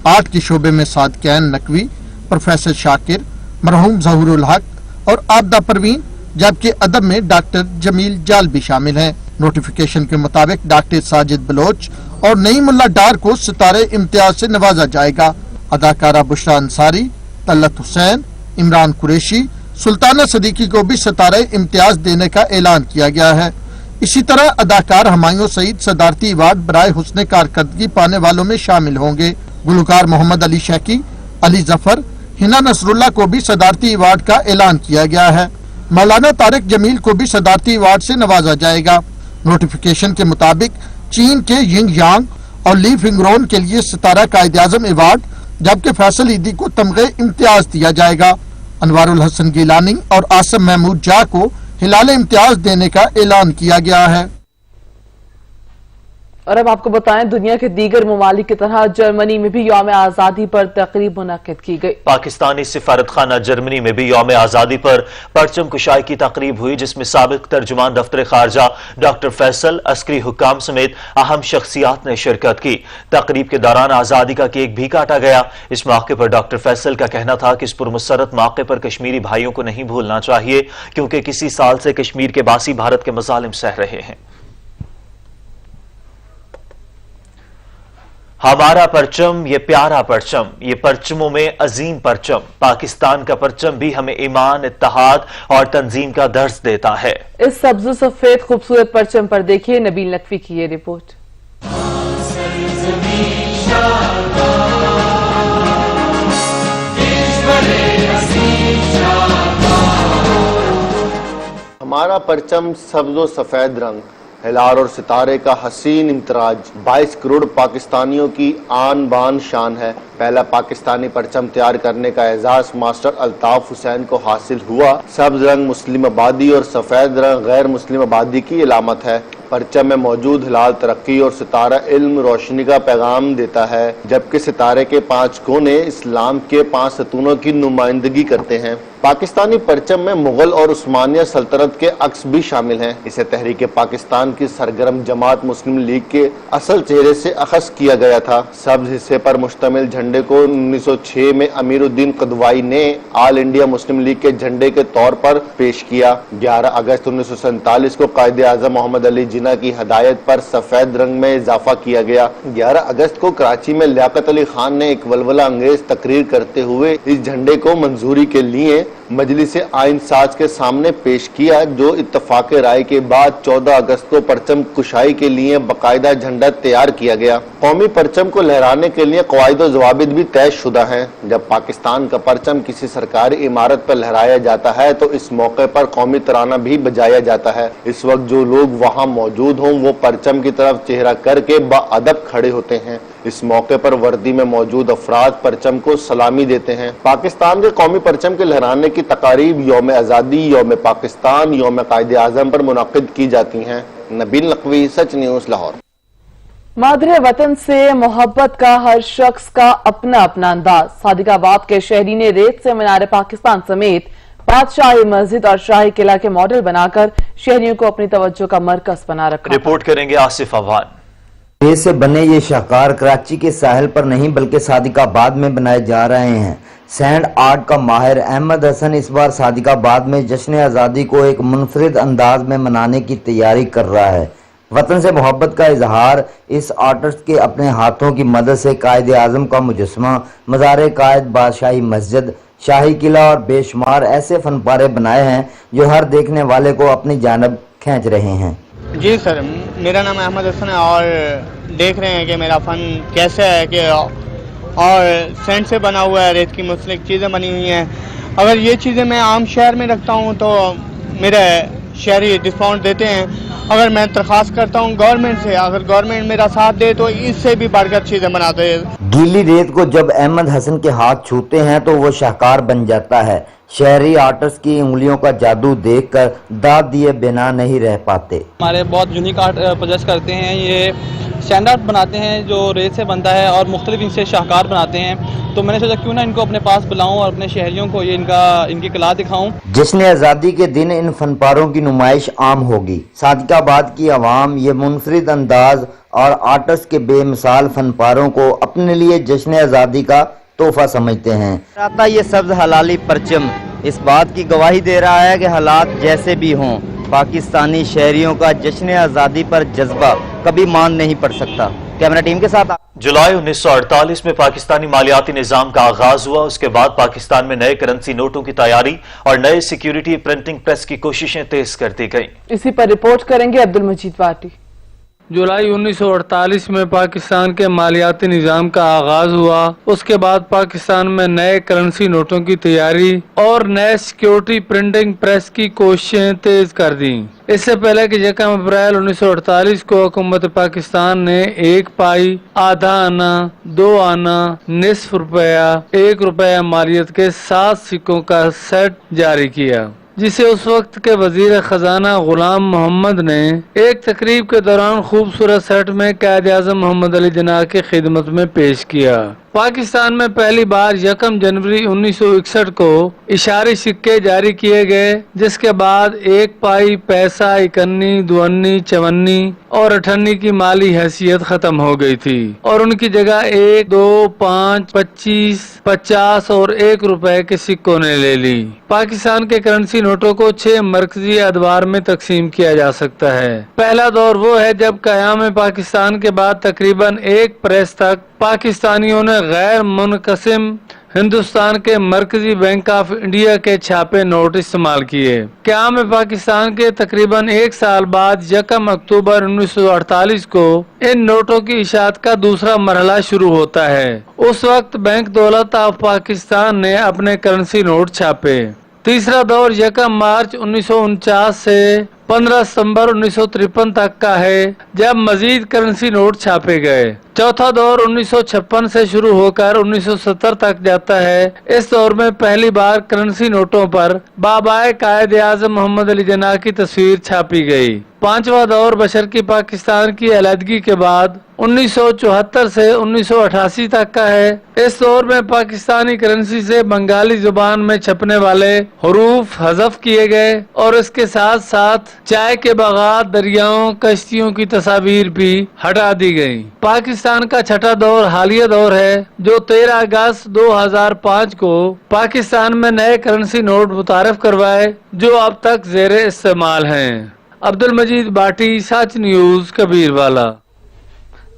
आर्ट के शोबे में सादकैन नकवी, प्रोफेसर शाकिर, मरहूम ज़हूरुल हक और आबदा परवीन, जबकि अदब में डॉक्टर जमील जाल भी शामिल हैं। नोटिफिकेशन के मुताबिक डॉक्टर साजिद बलोच और नईमुल्लाह डार को सितारे इम्तियाज से नवाजा जाएगा। अदाकारा बुशरा अंसारी, तलत हुसैन, इमरान कुरैशी, सुल्ताना सदीकी को भी सितारे इम्तियाज देने का ऐलान किया गया है। इसी तरह अदाकार हुमायूं सईद सदारती अवार्ड बराए हुस्न कारकर्दगी पाने वालों में शामिल होंगे। गुलकार मोहम्मद अली शैकी, अली जफर, हिना नसरुल्लाह को भी सदारती अवार्ड का ऐलान किया गया है। मौलाना तारिक जमील को भी सदारती अवार्ड से नवाजा जाएगा। नोटिफिकेशन के मुताबिक चीन के यिंग यांग और ली फिंगरोन के लिए सितारा कायद-ए-आज़म अवार्ड, जबकि फैसल ईदी को तमगे इम्तियाज दिया जाएगा। अनवारुल हसन गिलानी और आसम महमूद जा को हिलाल इम्तियाज देने का ऐलान किया गया है। और अब आपको बताएं, दुनिया के दीगर ममालिक की तरह जर्मनी में भी यौम आज़ादी पर तकरीब मुनक्किद की गई। पाकिस्तानी सिफारतखाना जर्मनी में भी यौम आज़ादी पर परचम कुशाई की तकरीब हुई, जिसमें साबिक तर्जुमान दफ्तर खारजा डॉक्टर फैसल, अस्करी हुक्काम समेत अहम शख्सियात ने शिरकत की। तकरीब के दौरान आज़ादी का केक भी काटा गया। इस मौके पर डॉक्टर फैसल का कहना था कि इस पुरमसरत मौके पर कश्मीरी भाइयों को नहीं भूलना चाहिए, क्योंकि किसी साल से कश्मीर के बासी भारत के मजालिम सह रहे हैं। हमारा परचम, ये प्यारा परचम, ये परचमों में अजीम परचम। पाकिस्तान का परचम भी हमें ईमान, इत्तेहाद और तंजीम का दर्स देता है। इस सब्ज सफेद खूबसूरत परचम पर देखिए नबील नकवी की ये रिपोर्ट। हमारा परचम सब्ज़ सफेद रंग, हिलाल और सितारे का हसीन इम्तराज 22 करोड़ पाकिस्तानियों की आन बान शान है। पहला पाकिस्तानी परचम तैयार करने का एजाज मास्टर अल्ताफ हुसैन को हासिल हुआ। सब्ज रंग मुस्लिम आबादी और सफेद रंग गैर मुस्लिम आबादी की इलामत है। परचम में मौजूद हिलाल तरक्की और सितारा इल्म रोशनी का पैगाम देता है, जबकि सितारे के 5 कोने इस्लाम के 5 सतूनों की नुमाइंदगी करते हैं। पाकिस्तानी परचम में मुगल और उस्मानिया सल्तनत के अक्स भी शामिल हैं। इसे तहरीक पाकिस्तान की सरगर्म जमात मुस्लिम लीग के असल चेहरे से अखज़ किया गया था। सब्ज हिस्से पर मुश्तमिल झंडे को 1906 में अमीरुद्दीन कदवाई ने ऑल इंडिया मुस्लिम लीग के झंडे के तौर पर पेश किया। 11 अगस्त 1947 को कायद-ए-आज़म मोहम्मद अली जिन्ना की हदायत पर सफेद रंग में इजाफा किया गया। 11 अगस्त को कराची में लियाकत अली खान ने एक वलवला अंगेज तकरीर करते हुए इस झंडे को मंजूरी के लिए मजलिस आइन साज के सामने पेश किया, जो इत्तफाक राय के बाद 14 अगस्त को परचम कुशाई के लिए बाकायदा झंडा तैयार किया गया। कौमी परचम को लहराने के लिए कवायद व ज़वाबित भी तय शुदा हैं। जब पाकिस्तान का परचम किसी सरकारी इमारत पर लहराया जाता है तो इस मौके पर कौमी तराना भी बजाया जाता है। इस वक्त जो लोग वहाँ मौजूद हों वो परचम की तरफ चेहरा करके बाअदब खड़े होते हैं। इस मौके पर वर्दी में मौजूद अफराद परचम को सलामी देते हैं। पाकिस्तान के कौमी परचम के लहराने की तकारीब यौम आज़ादी, यौम पाकिस्तान, यौम कायद-ए-आज़म पर मुनक़्क़िद की जाती हैं। नबील नकवी, सच न्यूज़, लाहौर। मादरे वतन से मोहब्बत का हर शख्स का अपना अपना अंदाज। सादिकाबाद के शहरी ने रेत से मीनार पाकिस्तान समेत बादशाही मस्जिद और शाही किला के मॉडल बनाकर शहरियों को अपनी तवज्जो का मरकज बना रखा। रिपोर्ट करेंगे आसिफ अवान। रेत से बने ये शाहकार कराची के साहिल पर नहीं बल्कि सादिकाबाद में बनाए जा रहे हैं। सैंड आर्ट का माहिर अहमद हसन इस बार सादिकाबाद में जश्न आज़ादी को एक मुनफरिद अंदाज में मनाने की तैयारी कर रहा है। वतन से मोहब्बत का इजहार इस आर्टिस्ट के अपने हाथों की मदद से कायद-ए-आज़म का मुजस्समा, मज़ार कायद, बादशाही मस्जिद, शाही किला और बेशुमार ऐसे फनपारे बनाए हैं जो हर देखने वाले को अपनी जानब खींच रहे हैं। जी सर, मेरा नाम अहमद हसन है और देख रहे हैं कि मेरा फ़न कैसा है कि और सेंट से बना हुआ है, रेत की मुख्तलिफ चीज़ें बनी हुई हैं। अगर ये चीज़ें मैं आम शहर में रखता हूँ तो मेरे शहरी डिस्काउंट देते हैं। अगर मैं दरख्वास्त करता हूँ गवर्नमेंट से, अगर गवर्नमेंट मेरा साथ दे तो इससे भी बढ़कर चीज़ें बनाते हैं। गीली रेत को जब अहमद हसन के हाथ छूते हैं तो वो शाहकार बन जाता है। शहरी आर्टिस्ट की उंगलियों का जादू देखकर दाद दिए बिना नहीं रह पाते। हमारे बहुत यूनिक आर्ट प्रोजेक्ट करते हैं, ये स्टैंड आर्ट बनाते हैं जो रेत से बनता है और मुख्तलिफ इनसे शाहकार बनाते हैं। तो मैंने सोचा क्यों ना इनको अपने पास बुलाऊं और अपने शहरियों को ये इनकी कला दिखाऊं। जश्न आज़ादी के दिन इन फनपारों की नुमाइश आम होगी। सादिकाबाद की आवाम ये मुनफरिद अंदाज और आर्टिस्ट के बेमिसाल फनपारों को अपने लिए जश्न आज़ादी का तोहफा समझते हैं। ये सब्ज हलाली परचम इस बात की गवाही दे रहा है कि हालात जैसे भी हों, पाकिस्तानी शहरियों का जश्न आज़ादी पर जज्बा कभी मान नहीं पड़ सकता। कैमरा टीम के साथ। जुलाई 1948 में पाकिस्तानी मालियाती निजाम का आगाज हुआ। उसके बाद पाकिस्तान में नए करेंसी नोटों की तैयारी और नए सिक्योरिटी प्रिंटिंग प्रेस की कोशिशें तेज कर दी गई। इसी पर रिपोर्ट करेंगे अब्दुल मजीद वाटी। जुलाई 1948 में पाकिस्तान के मालियाती निज़ाम का आगाज हुआ। उसके बाद पाकिस्तान में नए करेंसी नोटों की तैयारी और नए सिक्योरिटी प्रिंटिंग प्रेस की कोशिशें तेज कर दी। इससे पहले कि 1 अप्रैल 1948 को हुकूमत पाकिस्तान ने 1 पाई, आधा आना, 2 आना, निस्फ रुपया, 1 रुपया मालियत के 7 सिक्कों का सेट जारी किया, जिसे उस वक्त के वजीर खजाना गुलाम मोहम्मद ने एक तकरीब के दौरान खूबसूरत सेट में कायद आज़म मोहम्मद अली जिन्ना की खिदमत में पेश किया। पाकिस्तान में पहली बार 1 जनवरी 1961 को इशारी सिक्के जारी किए गए, जिसके बाद 1 पाई, पैसा, इकन्नी, दुअन्नी, चवन्नी और अठन्नी की माली हैसियत खत्म हो गई थी और उनकी जगह 1, 2, 5, 25, 50 और 1 रुपए के सिक्कों ने ले ली। पाकिस्तान के करेंसी नोटों को 6 मरकजी अदवार में तकसीम किया जा सकता है। पहला दौर वो है जब क़याम पाकिस्तान के बाद तकरीबन 1 प्रेस तक पाकिस्तानियों ने गैर मुनक़सिम हिंदुस्तान के मरकजी बैंक ऑफ इंडिया के छापे नोट इस्तेमाल किए। क़याम पाकिस्तान के तकरीबन 1 साल बाद 1 अक्टूबर 1948 को इन नोटों की इशाअत का दूसरा मरहला शुरू होता है। उस वक्त बैंक दौलत ऑफ पाकिस्तान ने अपने करेंसी नोट छापे। तीसरा दौर 1 मार्च 1949 से 15 सितंबर 1953 तक का है, जब मजीद करेंसी नोट छापे गए। चौथा दौर 1956 से शुरू होकर 1970 तक जाता है। इस दौर में पहली बार करेंसी नोटों पर बाबाए कायद आज़म मोहम्मद अली जिन्ना की तस्वीर छापी गई। पांचवा दौर बशर की पाकिस्तान की अलहदगी के बाद 1974 से 1988 तक का है। इस दौर में पाकिस्तानी करेंसी से बंगाली जुबान में छपने वाले हरूफ हज़फ किए गए और इसके साथ साथ चाय के बागात, दरियाओं, कश्तियों की तस्वीर भी हटा दी गई। पाकिस्तान का छठा दौर हालिया दौर है, जो 13 अगस्त 2005 को पाकिस्तान में नए करेंसी नोट मुतारफ करवाए, जो अब तक ज़ेरे इस्तेमाल हैं। अब्दुल मजीद बाटी, सच न्यूज़, कबीरवाला।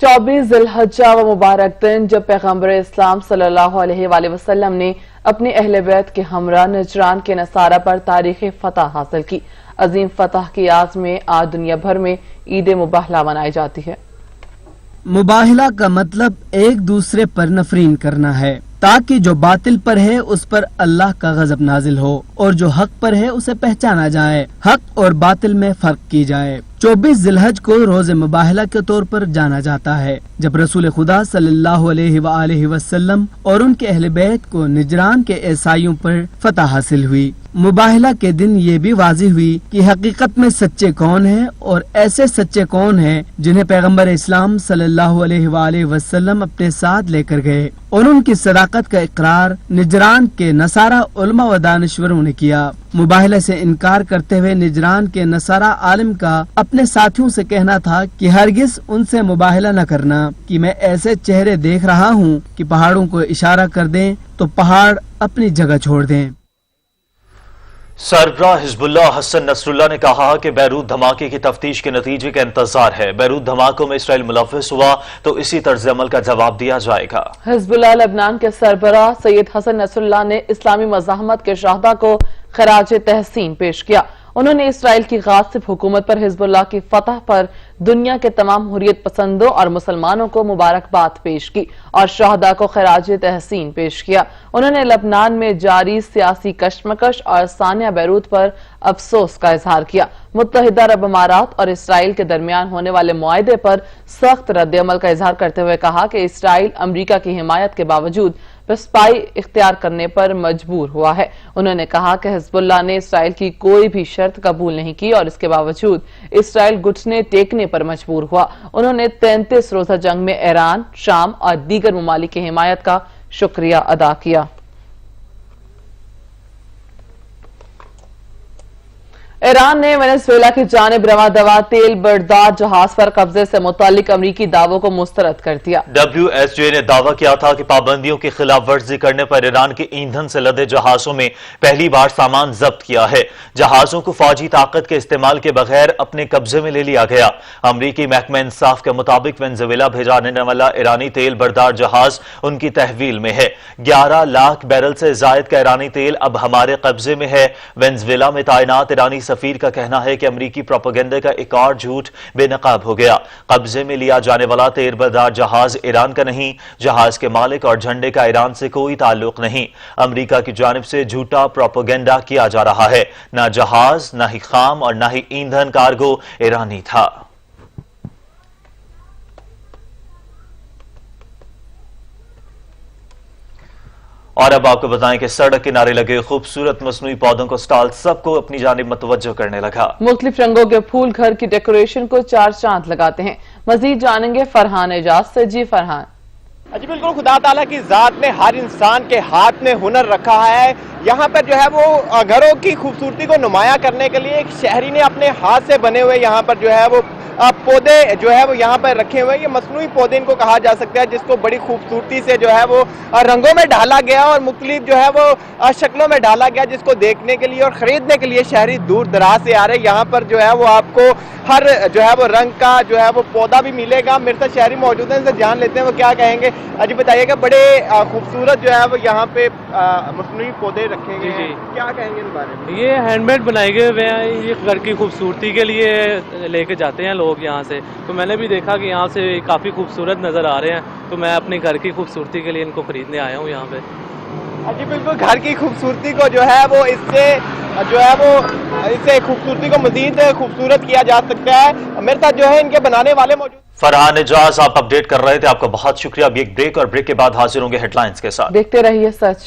24 ज़िलहज्जा व मुबारक दिन जब पैगम्बर इस्लाम सल्लल्लाहु अलैहि वसल्लम ने अपने अहले बैत के हमरा नजरान के नसारा पर तारीखी फतह हासिल की। अजीम फतह की याद में आज दुनिया भर में ईद मुबाहला मनाई जाती है। मुबाहला का मतलब एक दूसरे पर नफरीन करना है, ताकि जो बातिल पर है उस पर अल्लाह का गजब नाजिल हो और जो हक पर है उसे पहचाना जाए, हक और बातिल में फर्क की जाए। 24 ज़िलहज को रोज़े मुबाहला के तौर पर जाना जाता है, जब रसूल खुदा सल्लल्लाहु अलैहि वसल्लम और उनके अहले बैत को निजरान के ईसाइयों पर फतह हासिल हुई। मुबाहला के दिन ये भी वाज़िह हुई कि हकीकत में सच्चे कौन हैं और ऐसे सच्चे कौन हैं जिन्हें पैगम्बर इस्लाम सल्लल्लाहु अलैहि वसल्लम अपने साथ लेकर गए और उनकी सदाकत का इकरार निजरान के नसारा उलमा व दानिश्वरों ने किया। मुबाहला से इनकार करते हुए निजरान के नसारा आलिम का अपने साथियों से कहना था कि हरगिज उनसे मुबाहला न करना, कि मैं ऐसे चेहरे देख रहा हूँ कि पहाड़ों को इशारा कर दें तो पहाड़ अपनी जगह छोड़ दें। सरबराह हिजबुल्लाह हसन नसरुल्लाह ने कहा कि बैरूत धमाके की तफ्तीश के नतीजे का इंतजार है। बैरूत धमाकों में इसराइल मुलव्वस हुआ तो इसी तर्ज अमल का जवाब दिया जाएगा। हिजबुल्लाह लेबनान के सरबराह सैयद हसन नसरुल्लाह ने इस्लामी मज़ाहमत के शहदा को खराज तहसीन पेश किया। उन्होंने इसराइल की गासिब हुकूमत पर हिजबुल्लाह की फतह पर दुनिया के तमाम हुर्रियत पसंदों और मुसलमानों को मुबारकबाद पेश की और शहदा को खराज तहसीन पेश किया। उन्होंने लेबनान में जारी सियासी कशमकश और सानिया बैरूत पर अफसोस का इजहार किया। मुत्तहिदा अरब अमारात और इसराइल के दरमियान होने वाले मुआहदे पर सख्त रद्द-ए-अमल का इजहार करते हुए कहा कि इसराइल अमरीका की हिमायत के बावजूद पसपाई इख्तियार करने पर मजबूर हुआ है। उन्होंने कहा कि हिजबुल्लाह ने इसराइल की कोई भी शर्त कबूल नहीं की और इसके बावजूद इसराइल घुटने टेकने पर मजबूर हुआ। उन्होंने 33 रोजा जंग में ईरान, शाम और दीगर ममालिक की हिमायत का शुक्रिया अदा किया। ईरान ने वेनेजुएला की जानिब रवा दवा तेल बरदार जहाज पर कब्जे से मुतालिक अमरीकी दावों को मुस्तरद कर दिया। WSJ ने दावा किया था कि पाबंदियों की खिलाफ वर्जी करने पर ईरान के ईंधन से लदे जहाजों में पहली बार सामान जब्त किया है। जहाजों को फौजी ताकत के इस्तेमाल के बगैर अपने कब्जे में ले लिया गया। अमरीकी महकमा इंसाफ के मुताबिक वेनेजुएला भेजा जाने वाला ईरानी तेल बरदार जहाज उनकी तहवील में है। 11 लाख बैरल से जायद का ईरानी तेल अब हमारे कब्जे में है। वेनेजुएला में तैनात ईरानी सफीर का कहना है कि अमरीकी प्रोपेगेंडा का एक और झूठ बेनकाब हो गया। कब्जे में लिया जाने वाला तेल बरदार जहाज ईरान का नहीं, जहाज के मालिक और झंडे का ईरान से कोई ताल्लुक नहीं। अमरीका की जानिब से झूठा प्रोपेगेंडा किया जा रहा है। न जहाज, न ही खाम और न ही ईंधन कार्गो ईरानी था। और अब आपको बताएं कि सड़क किनारे लगे खूबसूरत मसनूई पौधों को स्टॉल सबको अपनी जानिब मतवज्जो करने लगा। मुख्तलिफ रंगों के फूल घर की डेकोरेशन को चार चांद लगाते हैं। मजीद जानेंगे फरहान एजाज से। जी फरहान। जी बिल्कुल, खुदा ताला की जात ने हर इंसान के हाथ में हुनर रखा है। यहाँ पर जो है वो घरों की खूबसूरती को नुमाया करने के लिए एक शहरी ने अपने हाथ से बने हुए यहाँ पर जो है वो पौधे जो है वो यहाँ पर रखे हुए हैं। ये मसनूई पौधे इनको कहा जा सकता है, जिसको बड़ी खूबसूरती से जो है वो रंगों में डाला गया और मुख्तलिफ जो है वो शक्लों में डाला गया, जिसको देखने के लिए और खरीदने के लिए शहरी दूर दराज से आ रहे हैं। यहाँ पर जो है वो आपको हर जो है वो रंग का जो है वो पौधा भी मिलेगा। मेरे साथ शहरी मौजूद हैं, इनसे जान लेते हैं वो क्या कहेंगे। अजी बताइएगा, बड़े खूबसूरत जो है वो यहाँ पे मसनूई पौधे रखे गए हैं, क्या कहेंगे इस बारे में? ये हैंडमेड बनाए गए हुए हैं, ये घर की खूबसूरती के लिए लेके जाते हैं लोग यहाँ से। तो मैंने भी देखा कि यहाँ से काफ़ी खूबसूरत नज़र आ रहे हैं, तो मैं अपने घर की खूबसूरती के लिए इनको खरीदने आया हूँ यहाँ पे। जी बिल्कुल, घर की खूबसूरती को जो है वो इससे जो है वो इससे खूबसूरती को मजीद खूबसूरत किया जा सकता है। मेरे साथ जो है इनके बनाने वाले मौजूद। फरहान एजाज आप अपडेट कर रहे थे, आपका बहुत शुक्रिया। अभी एक ब्रेक और ब्रेक के बाद हाजिर होंगे हेडलाइंस के साथ। देखते रहिए सच।